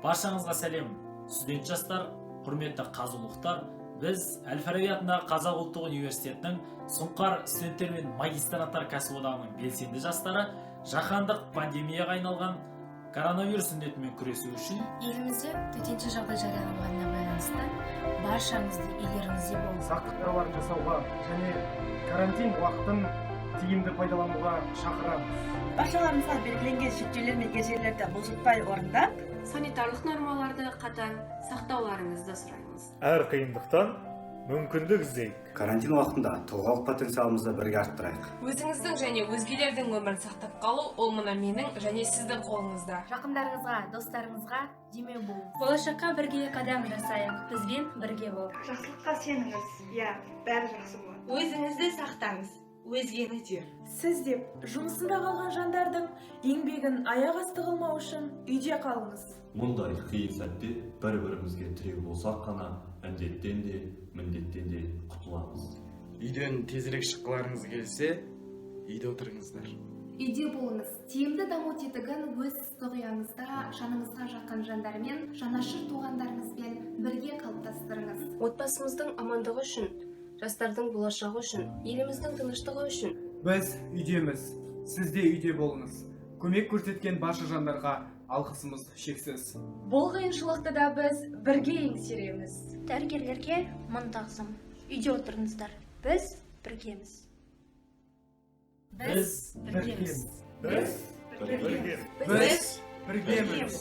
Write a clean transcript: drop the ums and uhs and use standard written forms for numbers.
Баршаңызға сәлем, студент жастар, құрметті қазылықтар. Біз Әл-Фараби атындағы Қазақ ұлттық университетінің сұңқар студенттер мен магистранттар кәсіподағының белсенді жастары жаһандық пандемияға айналған коронавирус індетімен күресу үшін елімізде төтенше жағдай жарияланғанына байланысты баршаңызды үйлеріңізде болыңыз. Сақтық шараларын жасауға және карантин уақытын тиімді пайдалануға шақырамыз. Баршаларыңызға белгіленген шектеулер мен ережелерді бұлжытпай орындап, санитарлық нормаларды қатаң сақтауларыңызды сұраймыз. Әр қиындықтан мүмкіндік іздейік. Карантин уақытында тұлғалық потенциалымызды бірге арттырайық. Өзіңіздің және өзгелердің өмірін сақтап қалу ол мына менің және сіздің қолыңызда. Жақындарыңызға, достарыңызға демеу бол. Болашаққа бірге қадам жасайық. Бізбен бірге бол. Жақсылыққа сеніңіз. Бәрі жақсы болады. Өзіңізді сақтаңыз. Өзгені де. Сіз деп жұмысында қалған жандардың еңбегін аяқ асты қылмау үшін үйде қалыңыз. Мұндай қиын сәтте бір-бірімізге тіреу болсақ қана індеттен де, міндеттен де құтыламыз. Үйден тезірек шыққыларыңыз келсе, үйде отырыңыздар. Үйде болыңыз. Тиімді даму тетігін өз құпияңызда жаныңызға жақын жандармен, жанашыр туғандарыңызбен бірге қалыптастырыңыз. Отбасымыздың амандығы үшін, жастардың болашағы үшін, еліміздің тыныштығы үшін. Біз үйдеміз. Сіз де үйде болыңыз. Көмек көрсеткен барша жандарға алғысымыз шексіз. Бұл қиыншылықты да біз бірге еңсереміз. Дәрігерлерге мың тағзым. Үйде отырыңыздар. Біз біргеміз. Біз біргеміз. Біз біргеміз. Біз біргеміз.